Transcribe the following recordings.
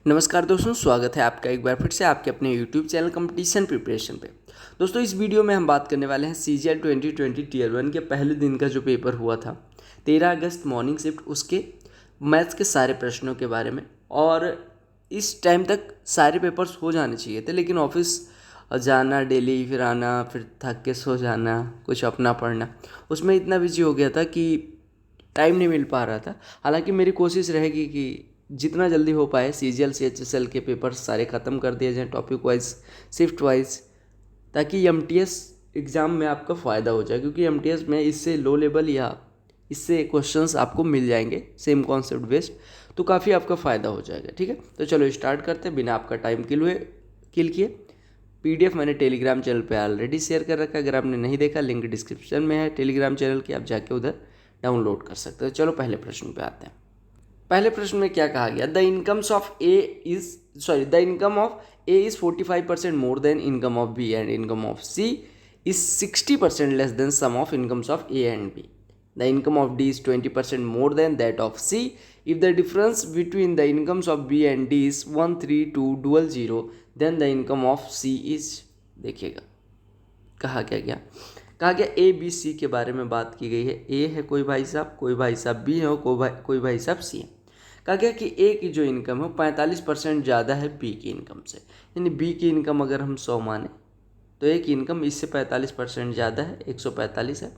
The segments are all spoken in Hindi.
नमस्कार दोस्तों, स्वागत है आपका एक बार फिर से आपके अपने YouTube चैनल कंपटीशन प्रिपरेशन पे। दोस्तों, इस वीडियो में हम बात करने वाले हैं CGL 2020 टीयर 1 के पहले दिन का जो पेपर हुआ था 13 अगस्त मॉर्निंग शिफ्ट, उसके मैथ्स के सारे प्रश्नों के बारे में। और इस टाइम तक सारे पेपर्स हो जाने चाहिए थे, लेकिन ऑफिस जाना डेली, फिर आना, फिर थक के सो जाना, कुछ अपना पढ़ना, उसमें इतना बिजी हो गया था कि टाइम नहीं मिल पा रहा था। हालांकि मेरी कोशिश रहेगी कि जितना जल्दी हो पाए CGL CHSL के पेपर सारे ख़त्म कर दिए जाएँ, टॉपिक वाइज, शिफ्ट वाइज, ताकि MTS एग्ज़ाम में आपका फ़ायदा हो जाए। क्योंकि MTS में इससे लो लेवल या इससे क्वेश्चंस आपको मिल जाएंगे सेम कॉन्सेप्ट बेस्ड, तो काफ़ी आपका फ़ायदा हो जाएगा। ठीक है, तो चलो स्टार्ट करते हैं बिना आपका टाइम किल किए। PDF मैंने टेलीग्राम चैनल पे ऑलरेडी शेयर कर रखा है, अगर आपने नहीं देखा लिंक डिस्क्रिप्शन में है टेलीग्राम चैनल की, आप जाके उधर डाउनलोड कर सकते हो। चलो पहले प्रश्न पे आते हैं। पहले प्रश्न में क्या कहा गया? The income of A is 45% more than income of B and income of C is 60% less than sum of incomes of A and B. The income of D is 20% more than that of C. If the difference between the incomes of B and D is 13200, then the income of C is, देखिएगा कहा क्या कहा गया, ए बी सी के बारे में बात की गई है। ए है कोई भाई साहब बी है, कोई भाई साहब सी है। कहा गया कि ए की जो इनकम है 45% ज़्यादा है बी की इनकम से। यानी बी की इनकम अगर हम 100 माने तो ए की इनकम इससे 45% ज़्यादा है, 145 है।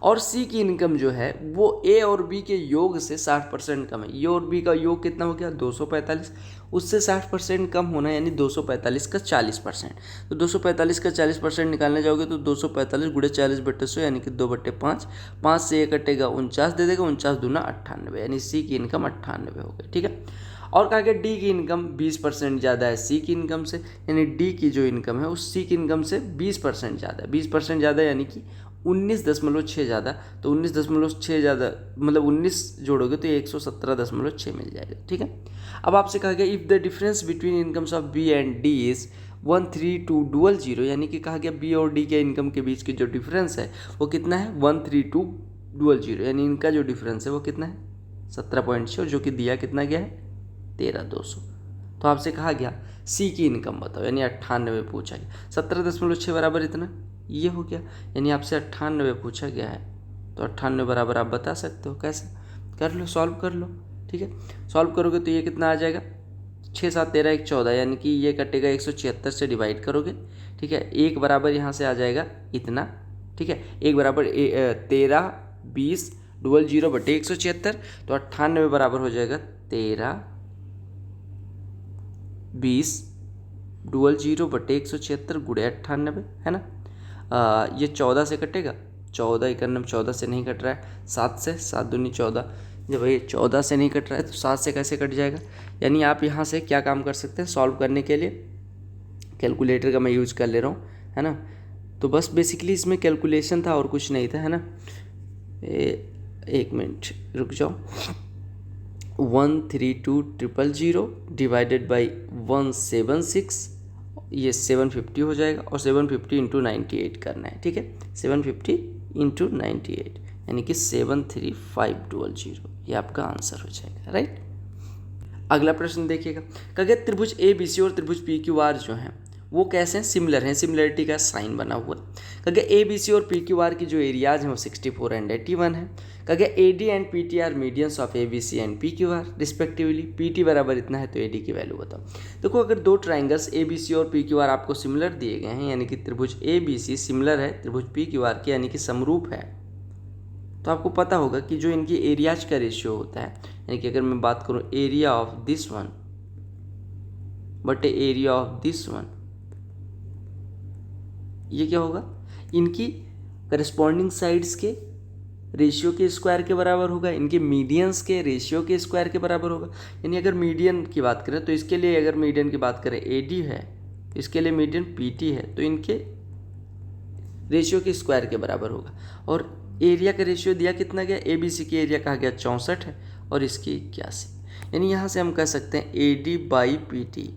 और सी की इनकम जो है वो ए और बी के योग से 60% कम है। ए और बी का योग कितना हो गया? 245, उससे 60% कम होना, यानी 245 का 40%। तो 245 का 40% निकालने जाओगे तो 245 गुणे 40/100 यानी कि 2/5। 5 से 1 कटेगा 49 दे देगा, 49 दूना 98, यानी सी की इनकम 98 हो गई। ठीक है, और कहा गया डी की इनकम 20% ज़्यादा है सी की इनकम से। यानी डी की जो इनकम है उस सी की इनकम से 20% ज़्यादा है। 20% ज़्यादा यानी कि 19.6 ज़्यादा। तो 19.6 ज़्यादा मतलब 19 जोड़ोगे तो 117.6 मिल जाएगा। ठीक है, अब आपसे कहा गया if the difference between incomes of B and D is 13200, यानी कि कहा गया बी और डी के इनकम के बीच की जो डिफरेंस है वो कितना है? 13200। यानी इनका जो डिफरेंस है वो कितना है? 17.6, जो कि दिया कितना गया है? 13,200। तो आपसे कहा गया सी की इनकम बताओ, यानी 98 पूछा गया। 17.6 बराबर इतना ये हो गया, यानी आपसे 98 पूछा गया है। तो 98 बराबर आप बता सकते हो कैसे? कर लो, सॉल्व कर लो। ठीक है, सॉल्व करोगे तो ये कितना आ जाएगा? 6 7 13 1 14, यानी कि ये कटेगा 176 से डिवाइड करोगे। ठीक है, एक बराबर यहाँ से आ जाएगा इतना। ठीक है, एक बराबर 13 20 डबल 0 बटे 176। तो 98 बराबर हो जाएगा 13 20 डबल 0 बटे 176 गुणे 98, है ना। ये 14 से कटेगा, 14 91 14 से नहीं कट रहा है, 7 से, 7 दूनी 14। जब ये 14 से नहीं कट रहा है तो 7 से कैसे कट जाएगा? यानी आप यहाँ से क्या काम कर सकते हैं सॉल्व करने के लिए? कैलकुलेटर का मैं यूज कर ले रहा हूँ, है ना। तो बस बेसिकली इसमें कैलकुलेशन था और कुछ नहीं था, है ना। एक मिनट रुक जाओ। 13200 डिवाइडेड बाई 176, ये 750 हो जाएगा। और 750 इंटू 98 करना है। ठीक है, 750 इंटू 98 यानी कि 73500, ये आपका आंसर हो जाएगा। राइट, अगला प्रश्न देखिएगा। कहा त्रिभुज ABC और त्रिभुज PQR जो हैं वो कैसे हैं? सिमिलर हैं, सिमिलरिटी का साइन बना हुआ है। कहा ABC और PQR की जो एरियाज हैं वो 64 एंड 81 है। कहा AD and PT are medians of ABC and PQR respectively. PT बराबर इतना है तो AD की वैल्यू बताओ। देखो, अगर दो ट्राइंगल्स ABC और PQR आपको सिमिलर दिए गए हैं, यानी कि त्रिभुज ABC सिमिलर है त्रिभुज PQR के, यानी कि समरूप है, तो आपको पता होगा कि जो इनकी एरियाज का रेशियो होता है, यानी कि अगर मैं बात करूं एरिया ऑफ दिस वन बटे एरिया ऑफ दिस वन, ये क्या होगा? इनकी करस्पॉन्डिंग साइड्स के रेशियो के स्क्वायर के बराबर होगा, इनके मीडियंस के रेशियो के स्क्वायर के बराबर होगा। यानी अगर मीडियन की बात करें तो इसके लिए, अगर मीडियन की बात करें AD है, इसके लिए मीडियन PT है, तो इनके रेशियो के स्क्वायर के बराबर होगा। और एरिया का रेशियो दिया कितना गया? ABC की एरिया कहा गया 64 है और इसकी 81। यानी यहाँ से हम कह सकते हैं AD by PT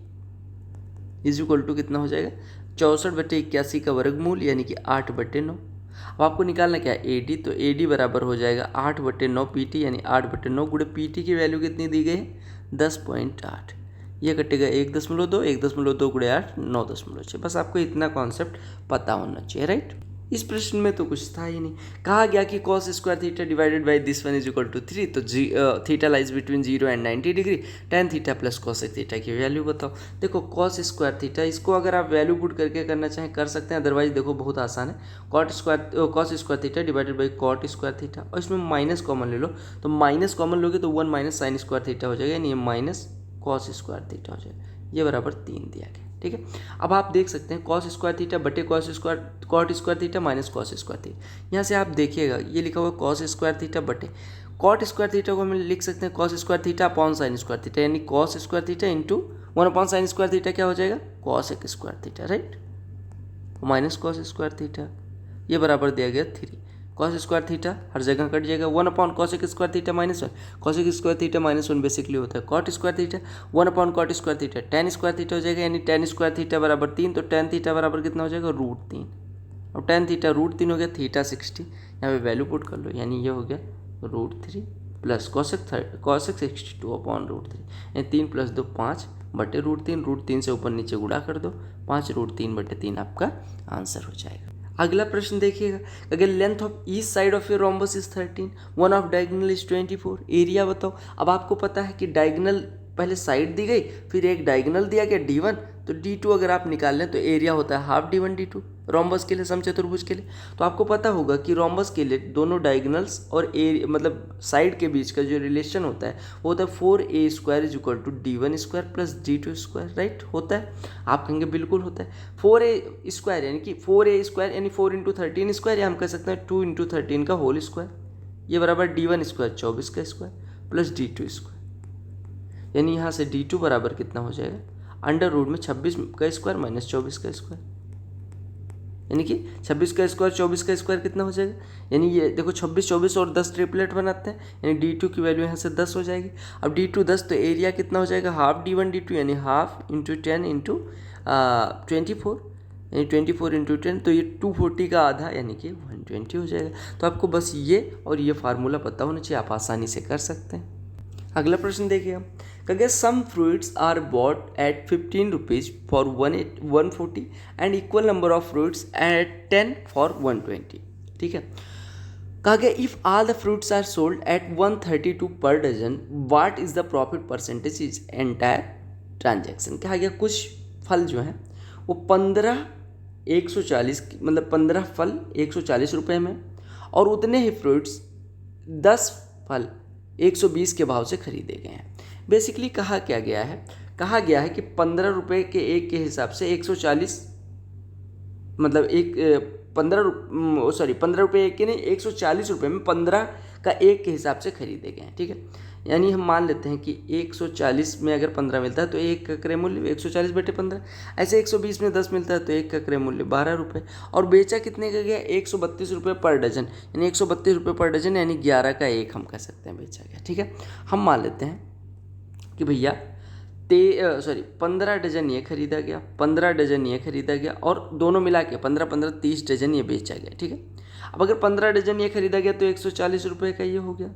is equal to कितना हो जाएगा? 64 बटे 81 का वर्गमूल, यानी कि 8/9। अब आपको निकालना क्या है? AD, तो AD बराबर हो जाएगा 8/9 PT, यानी 8/9 गुणे PT की वैल्यू कितनी दी गई है? 10.8। ये कटेगा 1.2, 1.2 गुणे 8 9.6। बस आपको इतना कॉन्सेप्ट पता होना चाहिए, राइट। इस प्रश्न में तो कुछ था ही नहीं। कहा गया कि cos square theta divided by this one is equal to 3, तो theta lies between 0 and 90 degree, tan theta plus cosec theta की वैल्यू बताओ। देखो cos स्क्वायर थीटा, इसको अगर आप वैल्यू पुट करके करना चाहें कर सकते हैं, अदरवाइज देखो बहुत आसान है, cos square theta divided by cot square theta, और इसमें माइनस कॉमन ले लो, तो माइनस कॉमन लोगे तो 1 माइनस साइन स्क्वायर थीटा हो जाएगा, यानी ये माइनस cos स्क्वायर थीटा हो जाएगा, ये बराबर 3 दिया गया, ठीक है। अब आप देख सकते हैं cos स्क्वायर थीटा बटे cos square theta minus cos square theta, यहाँ से आप देखिएगा ये लिखा हुआ cos स्क्वायर थीटा बटे cot स्क्वायर थीटा को हम लिख सकते हैं cos square theta upon sine square theta, यानी cos square theta into 1 upon sine square theta क्या हो जाएगा cosec square theta, right, minus cos square theta, ये बराबर दिया गया 3। cos स्क्वायर थीटा हर जगह कट जाएगा, 1 upon cosec square theta minus 1, cosec square theta minus 1 basically होता है cot square theta, 1 upon cot square theta tan square theta हो जाएगा, यानी tan स्क्वायर थीटा बराबर 3, तो tan थीटा बराबर कितना हो जाएगा √3, और tan थीटा √3 हो गया, थीटा 60, यहाँ पे वैल्यू पुट कर लो, यानी ये हो गया √3 प्लस cosec 62 अपॉन √3, यानी 3 प्लस 2 5 बटे √3 से ऊपर नीचे गुणा कर दो, 5 √3 बटे 3 आपका आंसर हो जाएगा। अगला प्रश्न देखिएगा, अगर length of each side of a rhombus is 13, one of diagonal is 24, area बताओ। अब आपको पता है कि डायगोनल पहले साइड दी गई, फिर एक डायगोनल दिया गया D1, तो D2 अगर आप निकाल लें तो एरिया होता है हाफ D1 D2 रोम्बस के लिए, समचतुर्भुज के लिए। तो आपको पता होगा कि रोम्बस के लिए दोनों डायगोनल्स और एरिया मतलब साइड के बीच का जो रिलेशन होता है वो होता है 4a square is equal to D1 square plus D2 square, right, होता है। आप कहेंगे बिल्कुल होता है। 4a स्क्वायर यानी कि 4a स्क्वायर यानी 4 इंटू 13 स्क्वायर, या हम कह सकते हैं 2 इंटू 13 का होल स्क्वायर, ये बराबर D1 स्क्वायर 24 का स्क्वायर प्लस D2 स्क्वायर, यानी यहाँ से D2 बराबर कितना हो जाएगा अंडर रूट में 26 का स्क्वायर माइनस 24 का स्क्वायर, यानी कि 26 का स्क्वायर 24 का स्क्वायर कितना हो जाएगा, यानी ये देखो 26 24 और 10 ट्रिपलेट बनाते हैं, यानी D2 की वैल्यू यहाँ से 10 हो जाएगी। अब D2 10 तो एरिया कितना हो जाएगा हाफ D1 D2, यानी हाफ इंटू 10 इंटू 24, यानी 24 इंटू 10, तो ये 240 का आधा यानी कि 120 हो जाएगा। तो आपको बस ये और ये फार्मूला पता होना चाहिए, आप आसानी से कर सकते हैं। अगला प्रश्न देखिए, कहिए some fruits are bought at 15 rupees for 140 and equal number of fruits at 10 for 120, ठीक है। कहा गया if all the fruits are sold at 132 per dozen, what is the profit percentage is entire transaction. कहा गया कुछ फल जो हैं वो 140 मतलब 15 फल 140 रुपये में, और उतने ही फ्रूट्स 10 फल 120 के भाव से खरीदे गए हैं। बेसिकली कहा क्या गया है, कहा गया है कि 15 रुपये के एक के हिसाब से 140 मतलब 15 रुपये एक के नहीं 140 रुपये में 15 का एक के हिसाब से खरीदे गए हैं, ठीक है। यानी हम मान लेते हैं कि 140 में अगर 15 मिलता है तो एक का क्रय मूल्य 140 बटे 15, ऐसे 120 में 10 मिलता है तो एक का क्रय मूल्य 12 रुपये, और बेचा कितने का गया 132 रुपये पर डजन, यानी 132 रुपये पर डजन, यानी 11 का एक हम कह सकते हैं बेचा गया, ठीक है। हम मान लेते हैं कि भैया 15 डजन ये खरीदा गया, 15 डजन ये खरीदा गया, और दोनों मिला के 15 30 डजन ये बेचा गया, ठीक है। अब अगर 15 डजन ये खरीदा गया तो 140 रुपये का ये हो गया,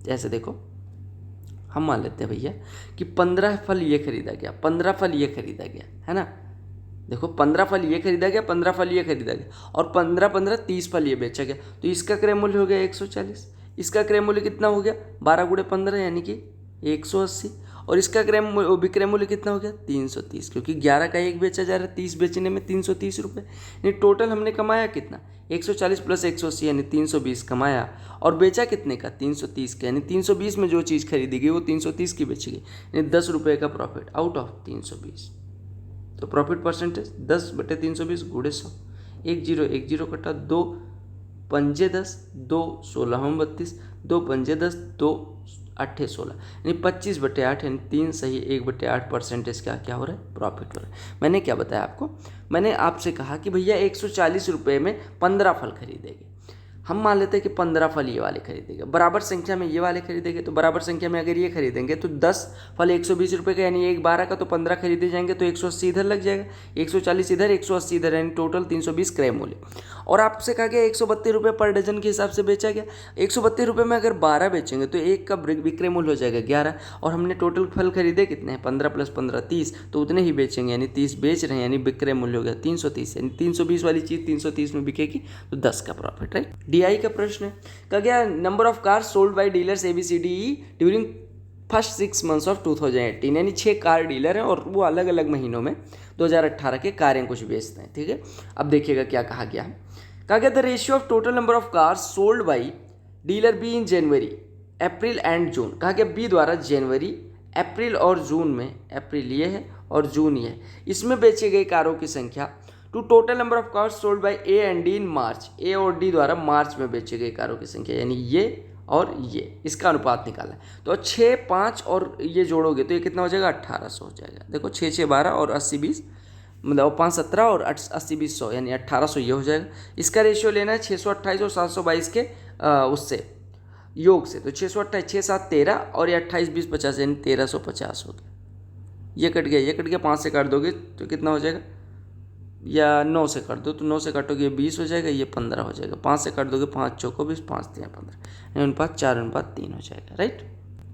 ऐसे देखो हम मान लेते हैं भैया कि 15 फल ये खरीदा गया, 15 फल ये खरीदा गया, है ना। देखो 15 फल ये खरीदा गया, 15 फल ये खरीदा गया, और 15 30 फल ये बेचा गया, तो इसका क्रय मूल्य हो गया 140। इसका क्रय मूल्य कितना हो गया 12 गुणे 15 यानी कि 180, और इसका विक्रय मूल्य कितना हो गया 330, क्योंकि 11 का एक बेचा जा रहा है, 30 बेचने में 330 रुपये, यानी टोटल हमने कमाया कितना 140 प्लस 180 यानी 320 कमाया, और बेचा कितने का 330 का, यानी 320 में जो चीज़ खरीदी गई वो 330 की बेची गई, यानी 10 रुपये का प्रॉफिट आउट ऑफ 320। तो प्रॉफिट परसेंटेज 10 बटे 320 गुणे 100, 1 0 कटा, 2 पंजे 10, 2 16 32, 2 पंजे 10, 2 8 16, यानी 25 बटे 8, यानी 3 सही 1 बटे 8 परसेंटेज का क्या हो रहा है प्रॉफिट हो रहा है। मैंने क्या बताया आपको, मैंने आपसे कहा कि भैया 140 रुपये में 15 फल खरीदेंगे। हम मान लेते हैं कि 15 फल ये वाले खरीदेंगे, बराबर संख्या में ये वाले खरीदेंगे, तो बराबर संख्या में अगर ये खरीदेंगे तो 10 फल 120 रुपये का, यानी एक 12 का, तो 15 खरीदे जाएंगे तो 180 इधर लग जाएगा, 140 इधर, 180 इधर, यानी टोटल 320 क्रय मूल्य। और आपसे कहा गया 132 रुपये पर डजन के हिसाब से बेचा गया। 132 रुपये में अगर 12 बेचेंगे तो एक का विक्रय मूल्य हो जाएगा 11, और हमने टोटल फल खरीदे कितने हैं, 15 + 15 30, तो उतने ही बेचेंगे, यानी 30 बेच रहे हैं, यानी विक्रय मूल्य हो गया 330, यानी 320 वाली चीज़ 330 में बिकेगी, तो 10 का प्रॉफिट, राइट। DI का प्रश्न है, कहा गया number of cars sold bye dealers ABCDE during first 6 months of 2018, यानी 6 कार डीलर हैं और वो अलग अलग महीनों में 2018 के कारें कुछ बेचते हैं, ठीक है। अब देखिएगा क्या कहा गया है, कहा गया the ratio of total number of cars sold bye dealer be in January, April and June. कहा गया बी द्वारा जनवरी, अप्रैल और जून में, अप्रैल ये है और जून ये है, इसमें बेचे गए कारों की संख्या to total number of cars sold by A and D in March, A और डी द्वारा मार्च में बेचे गए कारों की संख्या, यानी ये और ये, इसका अनुपात निकाला है। तो 6, 5 और ये जोड़ोगे तो ये कितना हो जाएगा, 1800 हो जाएगा। देखो 6, 6, 12 और 80, 20, मतलब 5, 17 और 80, 20, 100, यानी 1800 ये हो जाएगा। इसका रेशियो लेना है 628 और 722 के उससे योग से, तो 628, 6, 7, 13 और ये 28, 20, 50, यानी 1350 हो गया। ये कट गया, ये कट गया, 5 से काट दोगे तो कितना हो जाएगा, या 9 से काट दो तो 9 से काटोगे ये 20 हो जाएगा, ये 15 हो जाएगा, 5 से काट दोगे 5 चौको 20, 5 3 15, अनुपात 4:3 हो जाएगा, राइट।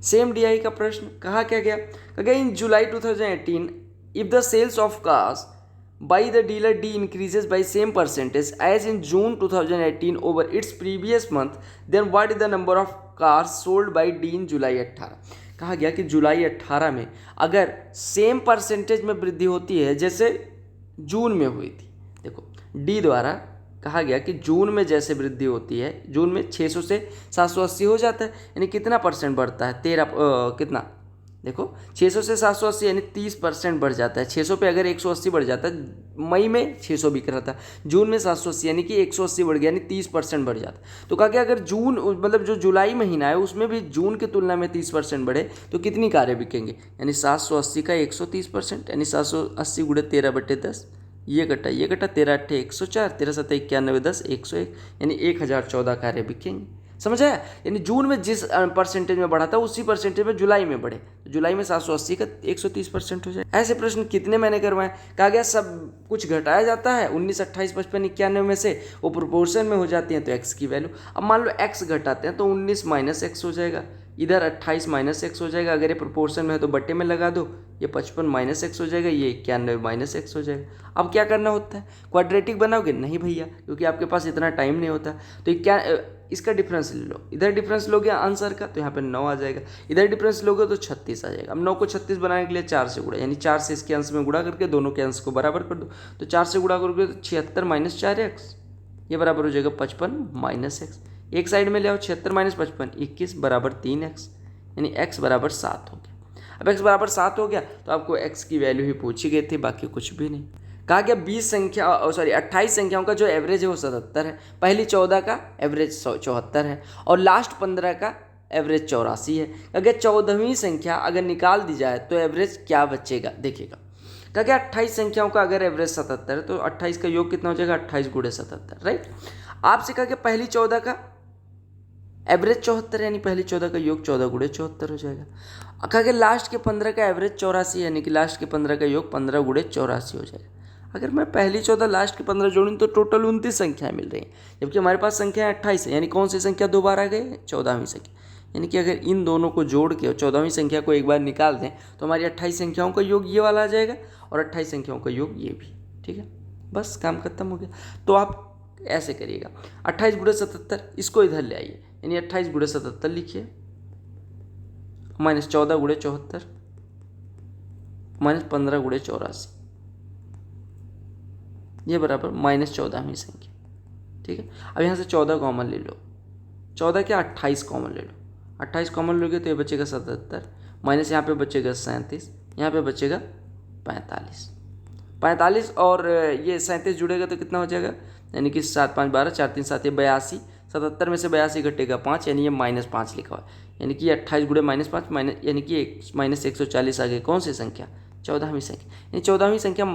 सेम DI का प्रश्न, कहा क्या गया, कहा गया in July 2018 if the sales of cars by the dealer D increases by same percentage as in June 2018 over its previous month, then what is the number of cars sold by D in July 18। कहा गया कि जुलाई 18 में अगर सेम परसेंटेज में वृद्धि होती है जैसे जून में हुई थी, देखो डी द्वारा कहा गया कि जून में जैसे वृद्धि होती है, जून में 600 से 780 हो जाता है, यानी कितना परसेंट बढ़ता है, कितना, देखो 600 से 780 यानी 30% बढ़ जाता है। 600 पे अगर 180 बढ़ जाता है, मई में 600 बिक रहा था, जून में 780 यानी कि 180 बढ़ गया, यानी 30% बढ़ जाता है। तो कहा कि अगर जून मतलब जो जुलाई महीना है उसमें भी जून की तुलना में 30% बढ़े तो कितनी कारें बिकेंगे, यानी 780 का 130%, यानी 780 × 13/10, ये कटा 13 × 8 104, 13 × 7 91, 10 101, यानी 1014 कारें बिकेंगी। समझ आया, यानी जून में जिस परसेंटेज में बढ़ा था उसी परसेंटेज में जुलाई में बढ़े, तो जुलाई में 780 का 130% हो जाए। ऐसे प्रश्न कितने मैंने करवाए, कहा गया सब कुछ घटाया जाता है, 19, 28, 55, 91 में से वो प्रोपोर्शन में हो जाती हैं तो x की वैल्यू, अब मान लो x घटाते हैं तो 19 - x हो जाएगा, इधर 28 - x हो जाएगा, अगर ये प्रोपोर्शन में है तो बट्टे में लगा दो, ये 55 - x हो जाएगा, ये 91 - x हो जाएगा। अब क्या करना होता है, क्वाड्रेटिक बनाओगे, नहीं भैया, क्योंकि आपके पास इतना टाइम नहीं होता, तो क्या इसका डिफरेंस ले लो, इधर डिफरेंस लोगे आंसर का तो यहाँ पे 9 आ जाएगा, इधर डिफरेंस लोगे तो 36 आ जाएगा। अब 9 को 36 बनाने के लिए 4 से गुणा, यानी 4 से इसके अंश में गुणा करके दोनों के अंश को बराबर कर दो, तो 4 से गुणा करोगे तो 76 - 4x, ये बराबर हो जाएगा 55 - x, एक साइड में ले आओ, 76 - 55 21 बराबर 3x, यानी x बराबर 7 हो गया। अब x बराबर 7 हो गया तो आपको x की वैल्यू ही पूछी गई थी, बाकी कुछ भी नहीं। कहा गया 28 संख्याओं का जो एवरेज है वो 77 है, पहली 14 का एवरेज 74 है और लास्ट 15 का एवरेज 84 है। कहा गया 14वीं संख्या अगर निकाल दी जाए तो एवरेज क्या बचेगा, देखिएगा। कहा गया 28 संख्याओं का अगर एवरेज 77 है तो 28 का योग कितना हो जाएगा, 28 × 77, राइट। आपसे कहा गया पहली 14 का एवरेज 74, यानी पहली 14 का योग 14 × 74 हो जाएगा। कहा गया लास्ट के 15 का एवरेज 84, यानी कि लास्ट के 15 का योग 15 × 84 हो जाएगा। अगर मैं पहली 14 लास्ट के 15 जोड़ूँ तो टोटल 29 संख्याएं मिल रही हैं, जबकि हमारे पास संख्या 28 है, यानी कौन सी संख्या 2 बार आ गई, 14वीं संख्या। यानी कि अगर इन दोनों को जोड़ के 14वीं संख्या को एक बार निकाल दें तो हमारी 28 संख्याओं का योग ये वाला आ जाएगा और 28 संख्याओं का योग ये भी, ठीक है, बस काम खत्म हो गया। तो आप ऐसे करिएगा, 28 × 77 इसको इधर ले आइए, यानी 28 × 77 लिखिए, -14 × 74 -15 × 84, ये बराबर -14वीं संख्या, ठीक है। अब यहाँ से 14 कॉमन ले लो, 14 क्या 28 कॉमन ले लो, 28 कॉमन लोगे तो ये बचेगा 77, माइनस यहाँ पे बचेगा 37, यहाँ पे बचेगा 45 और ये 37 जुड़ेगा तो कितना हो जाएगा, यानी कि 7 5 12 4 3 7 82, 77 में से 82 घटेगा 5, यानी ये -5 लिखा हुआ है, यानी कि 28 × -5 यानी कि -140 आ गई, कौन सी संख्या, 14वीं संख्या। यानी 14वीं संख्या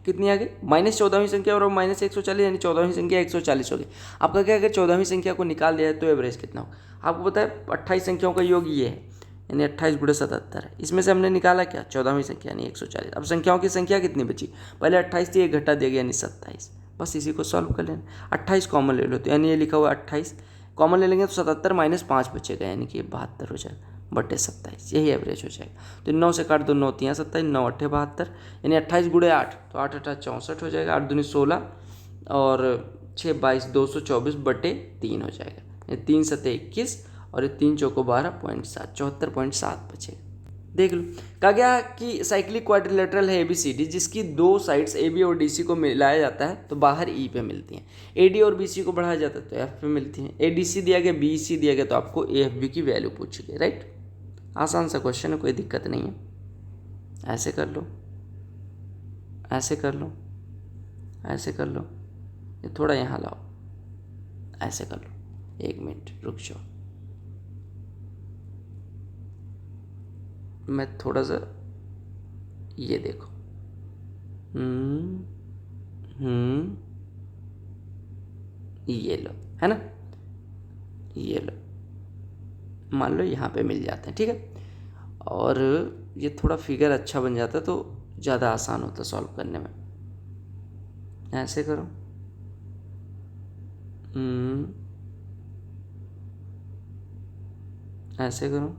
कितनी आ गई, -14वीं संख्या और -140 यानी 14वीं संख्या 140 हो गई। आपका क्या, अगर 14वीं संख्या को निकाल दिया है तो एवरेज कितना हो। आपको पता है 28 संख्याओं का योग ये है, यानी 28 × 77 है। इसमें से हमने निकाला क्या, 14वीं संख्या यानी 140। अब संख्याओं की संख्या कितनी बची, पहले 28 थी, एक घटा दिया गया यानी 27। बस इसी को सॉल्व कर लेना। 28 कॉमन ले लो तो यानी ये लिखा हुआ 28 कॉमन ले लेंगे तो 77 - 5 बचेगा यानी कि 72 हो जाएगा बटे 27, यही एवरेज हो जाएगा। तो 9 से काट दो, 9 × 3 = 27, 9 × 8 = 72 यानी 28 × 8 तो 8 × 8 = 64 हो जाएगा, 8 दूनी 16 और 6 × 22 224 बटे 3 हो जाएगा। 3 × 7 = 21 और 3 × 4 = 12.7 74.7 बचेगा। देख लो, कहा गया कि साइक्लिक क्वाड्रिलेटरल है ABCD जिसकी दो साइड्स AB और DC को मिलाया जाता है तो बाहर E पे मिलती हैं, AD और BC को बढ़ाया जाता है तो F पे मिलती हैं। ADC दिया गया, BC दिया गया तो आपको AFB की वैल्यू पूछी गई, राइट। आसान सा क्वेश्चन है, कोई दिक्कत नहीं है। ऐसे कर लो, ऐसे कर लो, ऐसे कर लो, ये थोड़ा यहाँ लाओ, ऐसे कर लो। 1 मिनट रुक जाओ, मैं थोड़ा सा ये देखो, ये लो, है ना, ये लो, मान लो यहाँ पे मिल जाते हैं, ठीक है। और ये थोड़ा फिगर अच्छा बन जाता है तो ज़्यादा आसान होता है सॉल्व करने में। ऐसे करो, ऐसे करो,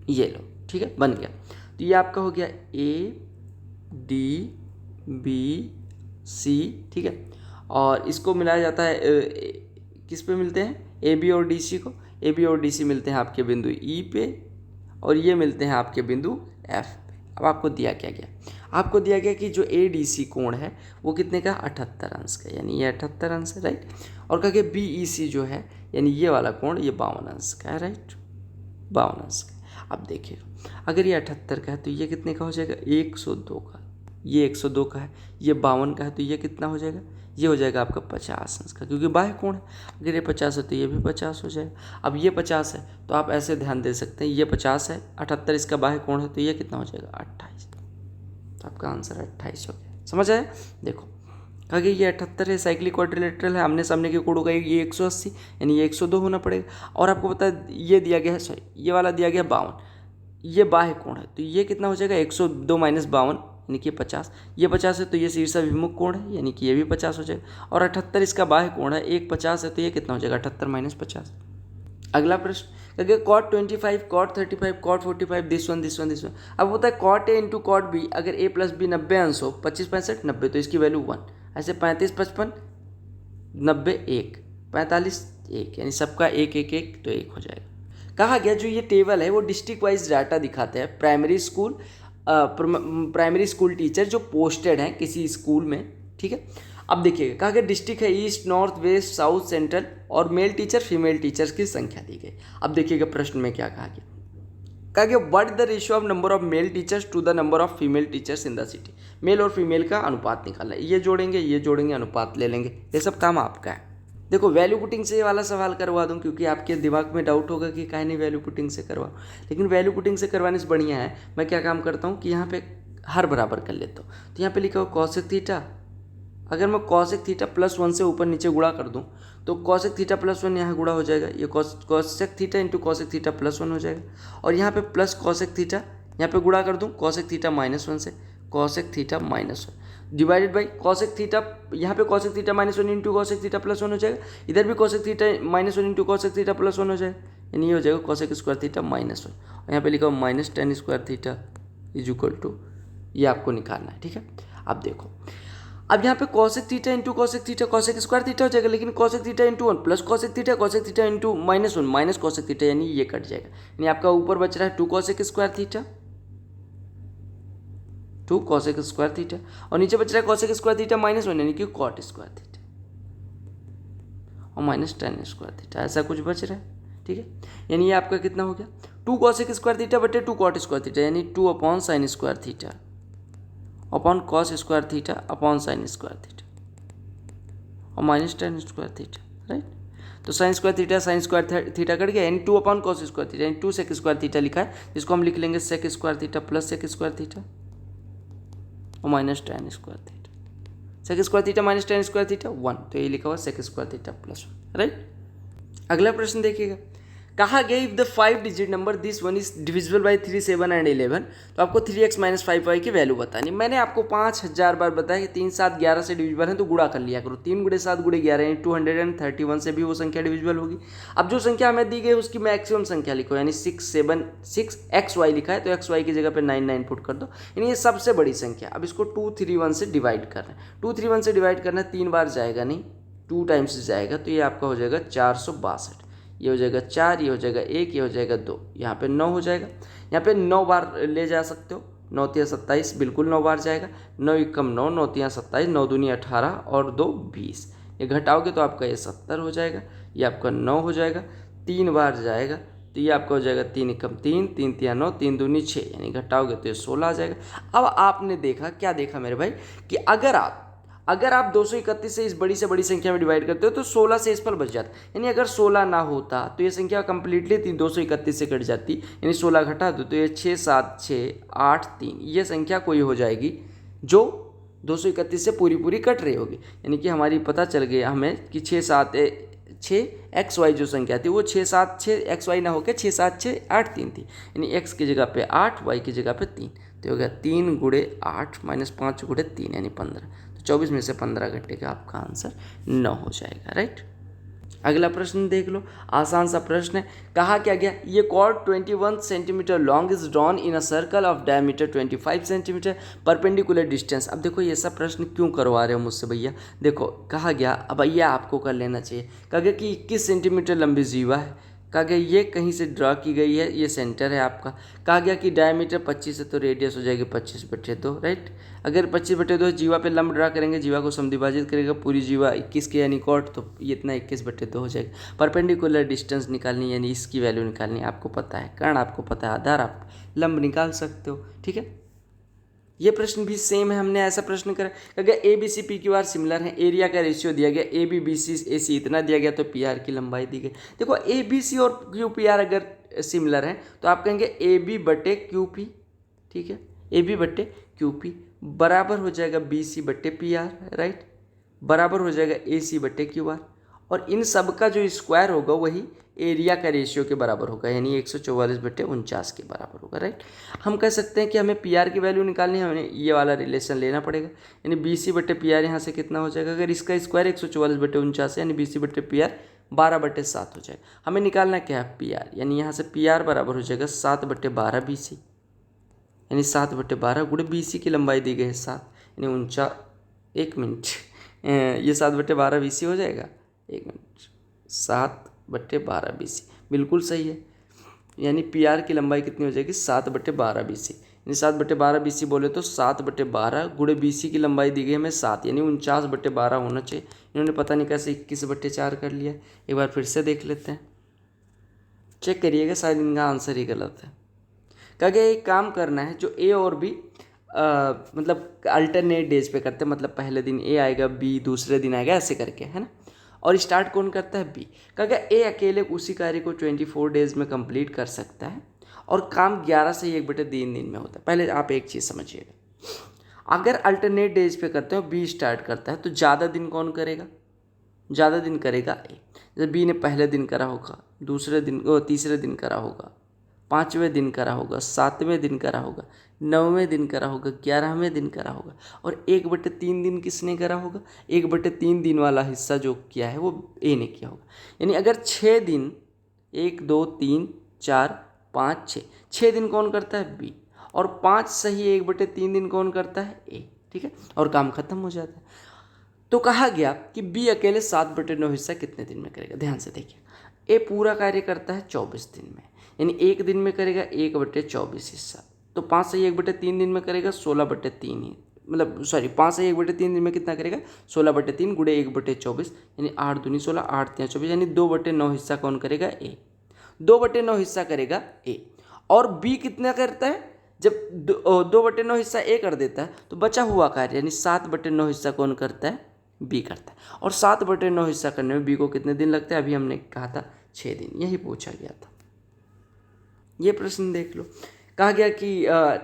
ये लो, ठीक है, बन गया। तो ये आपका हो गया ADBC, ठीक है। और इसको मिलाया जाता है किस पे मिलते हैं, AB और DC को। AB और DC मिलते हैं आपके बिंदु E पे और ये मिलते हैं आपके बिंदु F पे। अब आपको दिया क्या गया, आपको दिया गया कि जो ADC कोण है वो कितने का, 78 अंश का, यानी ये 78 अंश है, राइट। और कहा गया BEC जो है यानी ये वाला कोण ये 52 अंश का है, राइट, 52 अंश का। अब देखिए, अगर ये 78 का है तो ये कितने का हो जाएगा, 102 का। ये 102 का है, ये 52 का है तो ये कितना हो जाएगा, ये हो जाएगा आपका 50 अंश का, क्योंकि बाह्य कोण है। अगर ये 50 है तो ये भी 50 हो जाएगा। अब ये 50 है तो आप ऐसे ध्यान दे सकते हैं, ये 50 है, 78 इसका बाह्य कोण है तो ये कितना हो जाएगा, 28। तो आपका आंसर 28 हो गया। समझ आया। देखो, कहा ये 78 है, साइक्लिक क्वाड्रिलेटरल है, आमने सामने के कोणों का ये 180 यानी ये 102 होना पड़ेगा। और आपको पता है ये दिया गया है, सॉरी ये वाला दिया गया 52, ये बाह्य कोण है तो ये कितना हो जाएगा, 102 - 52 यानी कि 50। ये 50 है तो ये शीर्षाभिमुख कोण है यानी कि ये भी 50 हो जाएगा। और 78 इसका बाह्य कोण है, एक 50 है तो ये कितना हो जाएगा, 78 - 50। अगला प्रश्न, अगर cot 25, cot 35, cot 45, this one. अब होता है cot A × cot B, अगर A + B 90 अंश हो, 25 65 90 तो इसकी वैल्यू 1। ऐसे 35 55 90 1 45 1 यानी सबका 1 1 1 तो 1 हो जाएगा। कहा गया जो ये टेबल है वो डिस्ट्रिक्ट वाइज डाटा दिखाते हैं। प्राइमरी स्कूल टीचर जो पोस्टेड हैं किसी स्कूल में, ठीक है। अब देखिएगा, कहा गया डिस्ट्रिक्ट है east north west south central और मेल टीचर फीमेल टीचर्स की संख्या दी गई। अब देखिएगा प्रश्न में क्या कहा गया, what the ratio of number of male teachers to the number of female teachers in the city. Male और फीमेल का अनुपात निकालना है, ये जोड़ेंगे अनुपात ले लेंगे, ये सब काम आपका है। देखो वैल्यू पुटिंग से ये वाला सवाल करवा दूं क्योंकि आपके दिमाग में डाउट होगा कि काहे नहीं वैल्यू पुटिंग से करवाऊं, लेकिन वैल्यू पुटिंग से करवाने से बढ़िया है मैं क्या काम करता हूँ कि यहाँ पे हर बराबर कर लेता हूँ। तो यहाँ पे लिखा हुआ कॉसेक थीटा, अगर मैं कॉसेक थीटा +1 से ऊपर नीचे गुणा कर दूं तो कॉसेक थीटा +1 यहाँ गुणा हो जाएगा, ये cosec theta into cosec theta +1 हो जाएगा। और यहाँ पे प्लस कॉसेक थीटा यहाँ पे गुणा कर दूं कॉसेक थीटा -1 से, cosec theta -1 divided by cosec theta, यहाँ पे cosec theta -1 into cosec theta +1 हो जाएगा, इधर भी cosec theta -1 into cosec theta +1 हो जाएगा, यानी ये हो जाएगा कॉसेक स्क्वायर थीटा -1। और यहाँ पे लिखा हुआ -tan स्क्वायर थीटा = ये आपको निकालना है, ठीक है। अब देखो, अब यहाँ पे cosec theta into cosec theta cosec square theta हो जाएगा, लेकिन cosec theta into 1 plus cosec theta into -1 minus cosec theta, यानी ये कट जाएगा, यानी आपका ऊपर बच रहा है 2 कॉसेक स्क्वायर थीटा और नीचे बच रहा है कॉसेक स्क्वायर थीटा -1 यानी कि कॉट स्क्वायर थीटा और -tan स्क्वायर थीटा, ऐसा कुछ बच रहा है, ठीक है। यानी ये आपका कितना हो गया 2 कॉसेक स्क्वायर थीटा बटे 2 कॉट स्क्वायर थीटा, यानी 2/sin square theta upon cos square theta upon sine square theta और -tan स्क्वायर थीटा, राइट। तो साइन स्क्वायर थीटा कट गया, यानी 2/cos स्क्वायर थीटा, यानी 2 sec स्क्वायर थीटा लिखा है, जिसको हम लिख लेंगे sec square theta plus sec square theta, और minus tan square theta, sec square theta minus tan square theta 1, तो ये लिखा हुआ sec square theta plus 1, right. अगला प्रश्न देखिएगा, कहा गया if the 5 digit number this one is divisible by 3, 7 and 11, तो आपको 3x माइनस 5y की वैल्यू बतानी। मैंने आपको 5000 बार बताया कि 3, 7, 11 से डिविजिबल है तो गुणा कर लिया करो। 3 गुणे 7 गुणे 11 यानी 231 से भी वो संख्या डिविजिबल होगी। अब जो संख्या हमें दी गई उसकी मैक्सिमम संख्या लिखो, यानी 676xy लिखा है तो xy की जगह पे 99 पुट कर दो, यानी ये सबसे बड़ी संख्या। अब इसको 231 से डिवाइड करना है, 231 से डिवाइड करना है, 3 बार जाएगा नहीं, 2 टाइम्स जाएगा, तो ये आपका हो जाएगा 462। ये हो जाएगा 4, ये हो जाएगा 1, ये हो जाएगा 2, यहाँ पे 9 हो जाएगा। यहाँ पे 9 बार ले जा सकते हो, 9 3 27, बिल्कुल 9 बार जाएगा। 9 एकम 9, 9 3 27, 9 दूनी 18 और 2 20। ये घटाओगे तो आपका ये 70 हो जाएगा, ये आपका 9 हो जाएगा। 3 बार जाएगा तो ये आपका हो जाएगा 3 एकम 3, 3 3 9, 3 दूनी 6, यानी घटाओगे तो ये 16 आ जाएगा। अब आपने देखा, क्या देखा मेरे भाई, कि अगर आप 231 से इस बड़ी से बड़ी संख्या में डिवाइड करते हो तो 16 से इस पर बच जाता, यानी अगर 16 ना होता तो ये संख्या कंप्लीटली 231 से कट जाती, यानी 16 घटा दो तो ये 6 7 6 8 3, ये संख्या कोई हो जाएगी जो 231 से पूरी पूरी कट रही होगी। यानी कि हमारी पता चल गया हमें कि 6 7 6 XY जो संख्या थी वो 6 7 6 XY ना होकर 6 7 6 8 3 थी, यानी x की जगह पे 8, y की जगह पे 3, तो हो गया 3 गुणे 8 माइनस 5 गुणे 3 यानी 15। 24 में से 15 घटेगा, आपका आंसर 9 हो जाएगा, राइट। अगला प्रश्न देख लो, आसान सा प्रश्न है। कहा क्या गया, ये chord 21 centimetre long is drawn in a circle of diameter 25 centimetre perpendicular distance. अब देखो ये सब प्रश्न क्यों करवा रहे हो मुझसे भैया, देखो कहा गया, अब भैया आपको कर लेना चाहिए। कहा गया कि 21 सेंटीमीटर लंबी जीवा है, कहा गया ये कहीं से ड्रा की गई है, ये सेंटर है आपका। कहा गया कि डायमीटर 25 है तो रेडियस हो जाएगी 25/2, राइट। अगर 25/2 जीवा पे लंब ड्रा करेंगे, जीवा को समद्विभाजित करेगा, पूरी जीवा 21 के यानी कॉट, तो ये इतना 21/2 हो जाएगा। परपेंडिकुलर डिस्टेंस निकालनी यानी इसकी वैल्यू निकालनी, आपको पता है, कारण आपको पता है, आधार आप लंब निकाल सकते हो, ठीक है। ये प्रश्न भी सेम है, हमने ऐसा प्रश्न करा, अगर A B C P Q R similar है, एरिया का रेशियो दिया गया, ए बी बी सी ए सी इतना दिया गया, तो पी आर की लंबाई दी गई। देखो ए बी सी और क्यू पी आर अगर सिमिलर है तो आप कहेंगे ए बी बटे क्यू पी, ठीक है, ए बी बटे क्यू पी बराबर हो जाएगा बी सी बटे पी आर, राइट, बराबर हो जाएगा ए सी बटे क्यू आर, और इन सब का जो स्क्वायर होगा वही एरिया का रेशियो के बराबर होगा, यानी 144/49 के बराबर होगा, राइट। हम कह सकते हैं कि हमें पी आर की वैल्यू निकालनी है, हमें ये वाला रिलेशन लेना पड़ेगा, यानी बी सी बटे पी आर यहाँ से कितना हो जाएगा, अगर इसका स्क्वायर 144/49 है यानी बी सी बटे पी आर 12/7 हो जाएगा। हमें निकालना क्या है, पी आर, यानी यहाँ से पी आर बराबर हो जाएगा 7/12 बी सी, यानी 7/12 गुणे बी सी की लंबाई दी गई है 7, यानी 49, 1 मिनट, ये 7/12 बी सी हो जाएगा, 1 मिनट, 7/12 बी सी बिल्कुल सही है, यानी पी आर की लंबाई कितनी हो जाएगी 7/12 बी सी, यानी 7/12 बी सी बोले तो 7/12 गुणे बी सी की लंबाई दी गई हमें 7, यानी 49/12 होना चाहिए। इन्होंने पता नहीं कैसे 21/4 कर लिया, एक बार फिर से देख लेते हैं, चेक करिएगा, शायद इनका आंसर ही गलत है। क्या क्या एक काम करना है, जो ए और बी मतलब अल्टरनेट डेज पे करते हैं, मतलब पहले दिन ए आएगा, बी दूसरे दिन आएगा, ऐसे करके, है ना, और स्टार्ट कौन करता है, बी। क्या ए अकेले उसी कार्य को 24 डेज में कंप्लीट कर सकता है, और काम 11 से 1/3 दिन में होता है। पहले आप एक चीज़ समझिएगा, अगर अल्टरनेट डेज पे करते हो, बी स्टार्ट करता है, तो ज़्यादा दिन कौन करेगा, ज़्यादा दिन करेगा ए। जैसे बी ने पहले दिन करा होगा, दूसरे दिन तीसरे दिन करा होगा, 5वें दिन करा होगा, 7वें दिन करा होगा, 9वें दिन करा होगा, 11वें दिन करा होगा, और 1/3 दिन किसने करा होगा, 1/3 दिन वाला हिस्सा जो किया है वो ए ने किया होगा। यानी अगर 6 दिन, 1 2 3 4 5 6 दिन कौन करता है, बी, और 5 सही 1/3 दिन कौन करता है, ए, ठीक है, और काम खत्म हो जाता है। तो कहा गया कि बी अकेले 7/9 हिस्सा कितने दिन में करेगा, ध्यान से देखिए, ए पूरा कार्य करता है 24 दिन में, यानी 1 दिन में करेगा 1/24 हिस्सा, तो 5 से 1/3 दिन में करेगा 16/3 ही, मतलब सॉरी 5 से 1/3 दिन में कितना करेगा 16/3 गुणे 1/24, यानी 8 दूनी 16, 8 3 24, यानी 2/9 हिस्सा कौन करेगा, ए, 2/9 हिस्सा करेगा ए। और बी कितना करता है, जब 2/9 हिस्सा ए कर देता है तो बचा हुआ कार्य यानी 7/9 हिस्सा कौन करता है, बी करता है, और 7/9 हिस्सा करने में बी को कितने दिन लगते हैं, अभी हमने कहा था 6 दिन, यही पूछा गया था। ये प्रश्न देख लो, कहा गया कि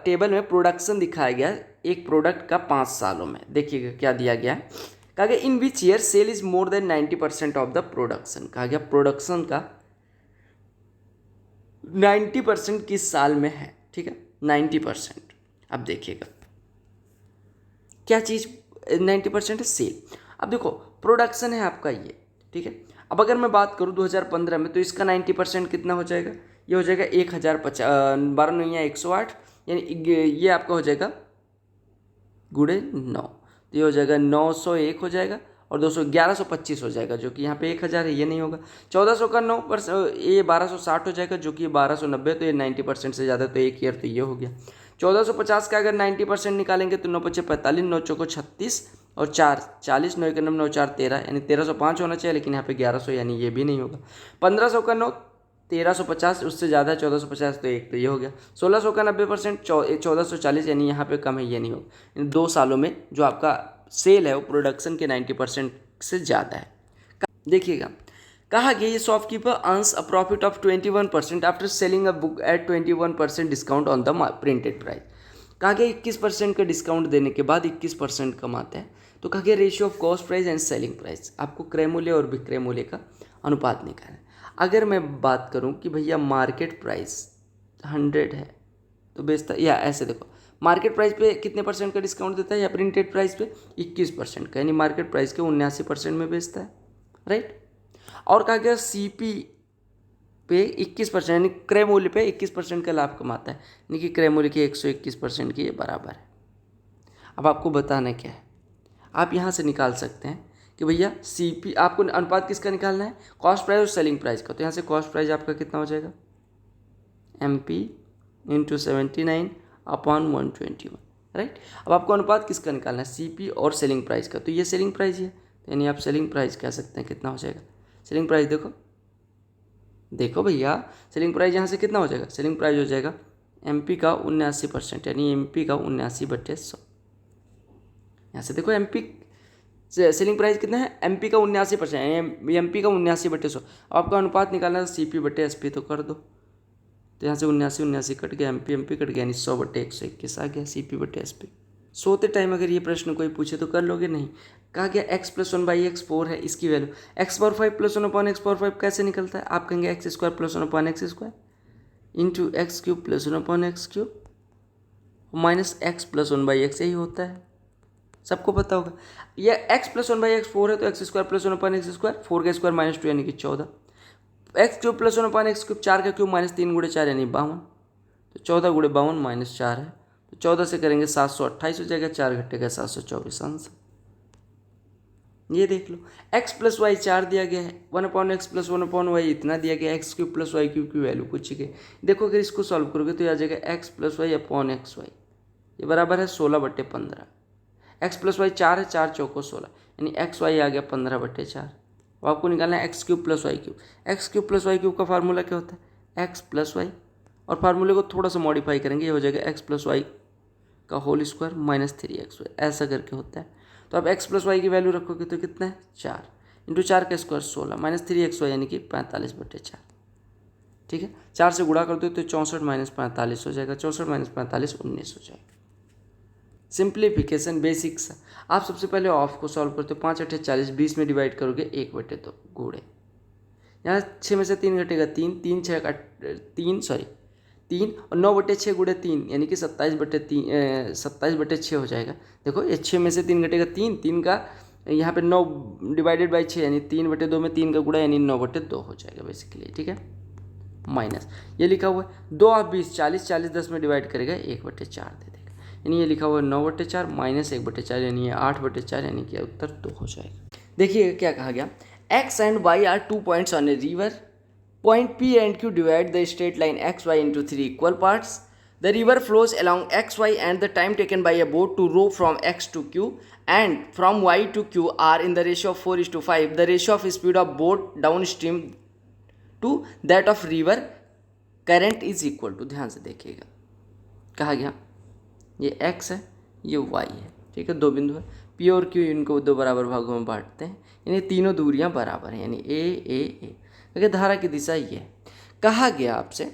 टेबल में प्रोडक्शन दिखाया गया एक प्रोडक्ट का 5 सालों में। देखिएगा क्या दिया गया है, कहा गया in which year sale is more than 90% of the production. कहा गया प्रोडक्शन का 90% किस साल में है, ठीक है 90%। अब देखिएगा क्या चीज़ 90% है, सेल। अब देखो प्रोडक्शन है आपका ये, ठीक है। अब अगर मैं बात करूँ 2015 में, तो इसका 90% कितना हो जाएगा, ये हो जाएगा 1050, 12 9 108, यानी ये आपका हो जाएगा गुड़े 9, तो ये हो जाएगा 901 हो जाएगा, और 1125 हो जाएगा, जो कि यहाँ पे 1000 है, ये नहीं होगा। 1400 का 9%, ये 1260 हो जाएगा, जो कि 1290, तो ये 90% से ज़्यादा, तो एक ईयर तो ये हो गया। 1450 का अगर 90% निकालेंगे तो 9 5 45, 9 चौको 36 और 4 40, 9 1 9 4 13, यानी 1305 होना चाहिए, लेकिन यहाँ पे 1100, यानी ये भी नहीं होगा। 1500 का 9 1350, उससे ज़्यादा है 1450, तो एक तो ये हो गया। 1600 का 90% 1440, यानी यहाँ पे कम है, ये नहीं होगा। इन 2 सालों में जो आपका सेल है वो प्रोडक्शन के 90% से ज़्यादा है। देखिएगा कहा गया ये shopkeeper earns a profit of 21% after selling a book at 21% discount on the printed price. कहा गया 21% का डिस्काउंट देने के बाद 21% कमाते हैं। तो कहा गया ratio of cost price and selling price, आपको क्रय मूल्य और विक्रय मूल्य का अनुपात निकालना है। अगर मैं बात करूं कि भैया मार्केट प्राइस 100 है तो बेचता, या ऐसे देखो मार्केट प्राइस पे कितने परसेंट का डिस्काउंट देता है, या प्रिंटेड प्राइस पे 21% का, यानी मार्केट प्राइस के 79% में बेचता है, राइट। और कहा गया सीपी पे 21%, यानी क्रय मूल्य पे 21% का लाभ कमाता है, यानी कि क्रय मूल्य के 121% के ये बराबर है। अब आपको बताना क्या है, आप यहाँ से निकाल सकते हैं कि भैया सीपी, आपको अनुपात किसका निकालना है, कॉस्ट प्राइस और सेलिंग प्राइस का। तो यहाँ से कॉस्ट प्राइस आपका कितना हो जाएगा, MP इंटू 79/121, राइट। अब आपको अनुपात किसका निकालना है, सीपी और सेलिंग प्राइस का। तो ये सेलिंग प्राइस है, यानी आप सेलिंग प्राइस कह सकते हैं, कितना हो जाएगा सेलिंग प्राइस, देखो भैया सेलिंग प्राइस यहाँ से कितना हो जाएगा, सेलिंग प्राइस हो जाएगा MP का 79%, यानी MP का 79/100। यहाँ से देखो MP सेलिंग प्राइस कितना है, MP का 79%, MP का 79/100। अब आपका अनुपात निकालना है CP/SP, तो कर दो। तो यहाँ से 79 कट गया, MP कट गया, यानी 100/121 आ गया CP/SP। सोते टाइम अगर ये प्रश्न कोई पूछे तो कर लोगे नहीं। कहा गया x + 1/x 4 है, इसकी वैल्यू x⁴ 5 + 1/x⁴ कैसे निकलता है, आप कहेंगे x² + 1/x² into x³ + 1/x³ minus x + 1/x, यही होता है, सबको पता होगा। यह x + 1/x 4 है, तो x² + 1/x², 4 का स्क्वायर -2 यानी कि 14, x³ + 1/x³, 4 का क्यूब -3 × 4 यानी 52, तो 14 × 52 -4 है, तो 14 से करेंगे 728 हो जाएगा, 4 घटेगा 724 आंसर। ये देख लो x + y 4 दिया गया है, 1/x + 1/y इतना दिया गया है, x³ + y³ की वैल्यू पूछ के। देखो अगर इसको सॉल्व करोगे तो आ जाएगा x + y/xy, ये बराबर है 16/15। x + y 4 है, 4 चौको 16, यानी xy आ गया 15/4। अब आपको निकालना है x³ + y³। x³ + y³ का फार्मूला क्या होता है, x + y, और फार्मूले को थोड़ा सा मॉडिफाई करेंगे, ये हो जाएगा x + y का होल स्क्वायर -3xy, ऐसा करके होता है। तो आप x + y की वैल्यू रखोगे तो कितना है 4 इंटू 4 का स्क्वायर 16 -3xy, यानी कि 45/4, ठीक है। 4 से गुणा कर दो तो 64 - 45 हो जाएगा, 64 - 45 19 हो जाएगा। सिंप्लीफिकेशन बेसिक्स, आप सबसे पहले ऑफ को सॉल्व करते हो, 5 × 8 = 40, 20 में डिवाइड करोगे 1/2 गुणे, यहाँ 6 में से 3 घटेगा 3, 3 6 का 3 और 9/6 × 3 यानी कि 27/6 हो जाएगा। देखो ये 6 में से 3 घटेगा 3, 3 का यहाँ पे 9 / 6 यानी 3/2 में 3 का गुणा यानी 9/2 हो जाएगा बेसिकली, ठीक है। माइनस ये लिखा हुआ है 2 और 20 40, 40 10 में डिवाइड करेगा 1/4 दे देगा, यानी ये लिखा हुआ है 9/4 माइनस 1/4, यानी ये 8/4, यानी कि उत्तर 2 हो जाएगा। देखिए क्या कहा गया, x and y are 2 points on a river. Point P and Q divide the straight line xy into 3 equal parts. The river flows along xy and the time taken by a boat to row from x to Q and from y to Q are in the ratio of 4:5. The ratio of speed of boat downstream to that of river current is equal to, ध्यान से देखिएगा, कहा गया ये x है ये y है, ठीक है, 2 बिंदु है, P और Q इनको 2 बराबर भागों में बांटते हैं, यानी तीनों दूरियां बराबर हैं, यानी a a a, क्योंकि धारा की दिशा ये है। कहा गया आपसे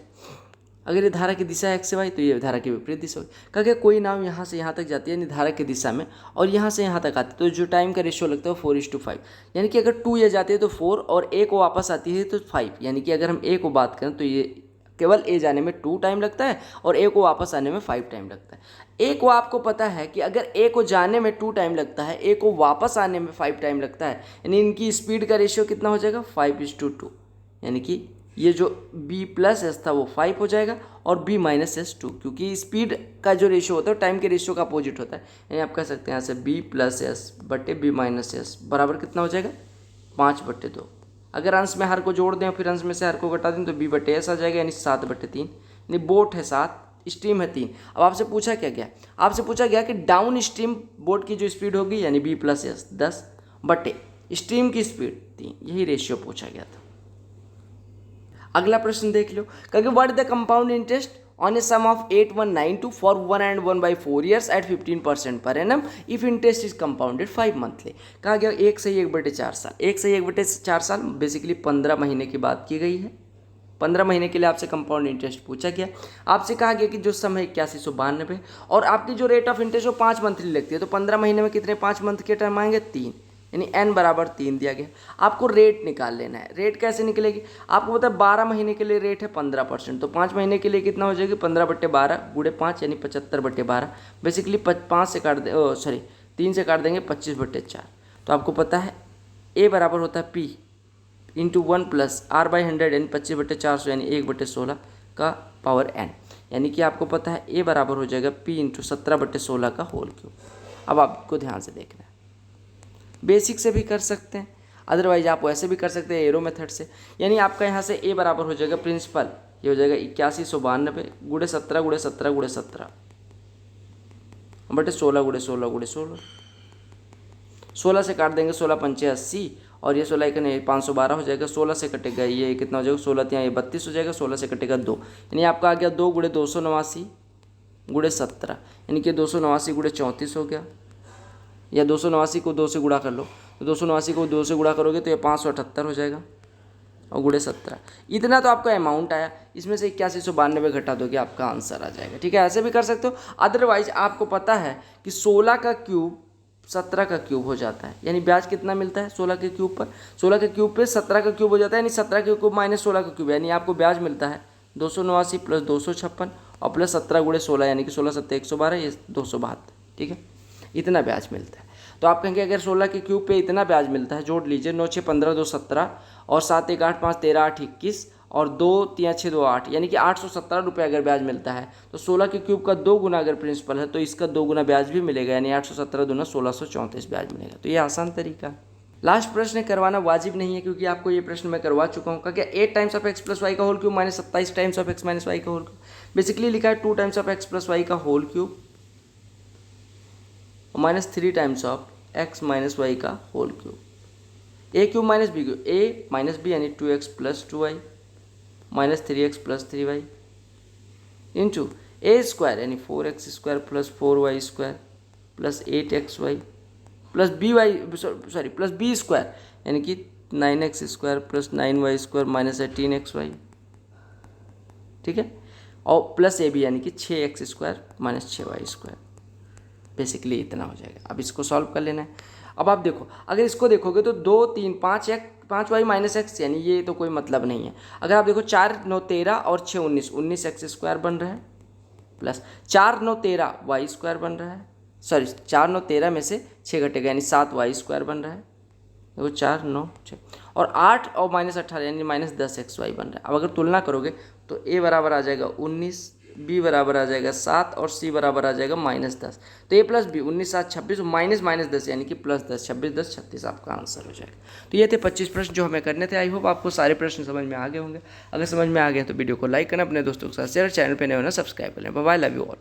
अगर ये धारा की दिशा एक्स वाई तो ये धारा की विपरीत दिशा होगी। कहा गया कोई नाव यहाँ से यहाँ तक जाती है यानी धारा की दिशा में और यहाँ से यहाँ तक आती है तो जो टाइम का रेशियो लगता है वो 4:5, यानी कि अगर 2 ये जाती है तो 4 और ए को वापस आती है तो 5, यानी कि अगर हम ए को बात करें तो ये केवल ए जाने में 2 टाइम लगता है और ए को वापस आने में 5 टाइम लगता है। ए को आपको पता है कि अगर ए को जाने में 2 टाइम लगता है, ए को वापस आने में 5 टाइम लगता है, यानी इनकी स्पीड का रेशियो कितना हो जाएगा 5:2, यानी कि ये जो b प्लस एस था वो 5 हो जाएगा और b माइनस एस 2, क्योंकि स्पीड का जो रेशियो होता है टाइम के रेशियो का अपोजिट होता है। यानी आप कह सकते हैं यहाँ से b प्लस एस बटे b माइनस एस बराबर कितना हो जाएगा 5/2। अगर अंश में हर को जोड़ दें और फिर अंश में से हर को घटा दें तो b बटे एस आ जाएगा, यानी 7/3। यानी बोट है 7, स्ट्रीम है 3। अब आपसे पूछा क्या गया, आपसे पूछा गया कि डाउन स्ट्रीम बोट की जो स्पीड होगी यानी b प्लस एस 10 बटे स्ट्रीम की स्पीड 3, यही रेशियो पूछा गया था। अगला प्रश्न देख लो, क्योंकि what the compound interest on a sum of 8192 for 1 and 1/4 years at 15% per annum if interest is compounded 5 monthly. कहा गया 1/1/4 साल, 1/1/4 साल बेसिकली 15 महीने की बात की गई है। 15 महीने के लिए आपसे कंपाउंड इंटरेस्ट पूछा गया। आपसे कहा गया कि जो सम है 8192 और आपकी जो रेट ऑफ इंटरेस्ट वो 5 मंथली लगती है, तो 15 महीने में कितने 5 मंथ के टर्म आएंगे 3, यानी n बराबर 3 दिया गया। आपको रेट निकाल लेना है। रेट कैसे निकलेगी, आपको पता है 12 महीने के लिए रेट है 15%, तो 5 महीने के लिए कितना हो जाएगी 15/12 गुणे 5 यानी 75/12। बेसिकली 5 से काट दे 3 से काट देंगे 25/4। तो आपको पता है a बराबर होता है p इंटू 1 प्लस r/100 यानी 25/400 यानी 1/16 का पावर n, यानी कि आपको पता है a बराबर हो जाएगा p इंटू 17/16 का होल क्यूब। अब आपको ध्यान से देखना है, बेसिक से भी कर सकते हैं, अदरवाइज आप वैसे भी कर सकते हैं एरो मेथड से। यानी आपका यहाँ से a बराबर हो जाएगा प्रिंसिपल, ये हो जाएगा 8192 गुणे 17 गुणे 17 गुणे 17 बटे 16 गुणे 16 गुणे 16। 16 से काट देंगे 16 पंचे 80 और ये 16 1 512 हो जाएगा। 16 से कटेगा ये कितना हो जाएगा 16 3 ये 32 हो जाएगा। 16 से कटेगा 2, यानी आपका आ गया 2 गुणे 289 गुणे 17, यानी कि 289 गुणे 34 हो गया, या 289 को 2 से गुणा कर लो, तो 289 को 2 से गुणा करोगे तो ये 578 हो जाएगा और गुणे 17। इतना तो आपका अमाउंट आया, इसमें से 8192 घटा दोगे आपका आंसर आ जाएगा। ठीक है, ऐसे भी कर सकते हो। अदरवाइज आपको पता है कि 16 का क्यूब 17 का क्यूब हो जाता है, यानी ब्याज कितना मिलता है 16 के क्यूब पर, 16 के क्यूब पे 17 का क्यूब हो जाता है, यानी 17 के क्यूब माइनस 16 का क्यूब, यानी आपको ब्याज मिलता है 289 प्लस 256 और प्लस 17 गुणे 16, यानी कि 16 7 112 ये 272। ठीक है, इतना ब्याज मिलता है। तो आप कहेंगे अगर 16 के क्यूब पे इतना ब्याज मिलता है, जोड़ लीजिए 9 6 15 2 17 और 7 1 8 5 13 8 21 और 2 3 6 2 8, यानी कि 817 रुपये अगर ब्याज मिलता है तो 16 के क्यूब का 2 गुना अगर प्रिंसिपल है तो इसका 2 गुना ब्याज भी मिलेगा, यानी 817 दूना 1634 ब्याज मिलेगा। तो ये आसान तरीका। लास्ट प्रश्न करवाना वाजिब नहीं है क्योंकि आपको ये प्रश्न मैं करवा चुका हूँ। क्या 8 times of X plus Y का whole cube minus 27 times of X minus Y का होल क्यूब। बेसिकली लिखा है 2 times of X plus Y का whole cube minus 3 times of X minus Y का whole cube. A cube minus B cube, A minus B यानी 2x plus 2y minus 3x plus 3y into A square यानी 4x² plus 4y square plus 8xy plus plus B square यानी कि 9x² plus 9y square minus 18xy। ठीक है, और प्लस ए बी यानी कि 6x² minus 6y square. Basically इतना हो जाएगा। अब इसको सॉल्व कर लेना है। अब आप देखो, अगर इसको देखोगे तो 2 3 5y माइनस एक्स, यानी ये तो कोई मतलब नहीं है। अगर आप देखो 4 9 13 और 6 19, 19x² बन रहा है प्लस 4 9 13 वाई स्क्वायर बन रहा है, सॉरी 4 9 13 में से 6 घटेगा यानी 7y स्क्वायर बन रहा है। देखो 4 9 6 और 8 और माइनस 18 यानी माइनस 10xy बन रहा है। अब अगर तुलना करोगे तो a बराबर आ जाएगा 19, b बराबर आ जाएगा 7 और c बराबर आ जाएगा माइनस 10। तो a plus B 19 7 26 minus minus 10 यानी कि प्लस 10 26 10 36 आपका आंसर हो जाएगा। तो ये थे 25 प्रश्न जो हमें करने थे। आई होप आपको सारे प्रश्न समझ में आ गए होंगे। अगर समझ में आ गए तो वीडियो को लाइक करना, अपने दोस्तों के साथ शेयर, चैनल पर नए होना सब्सक्राइब कर लें। Bye bye, love you all.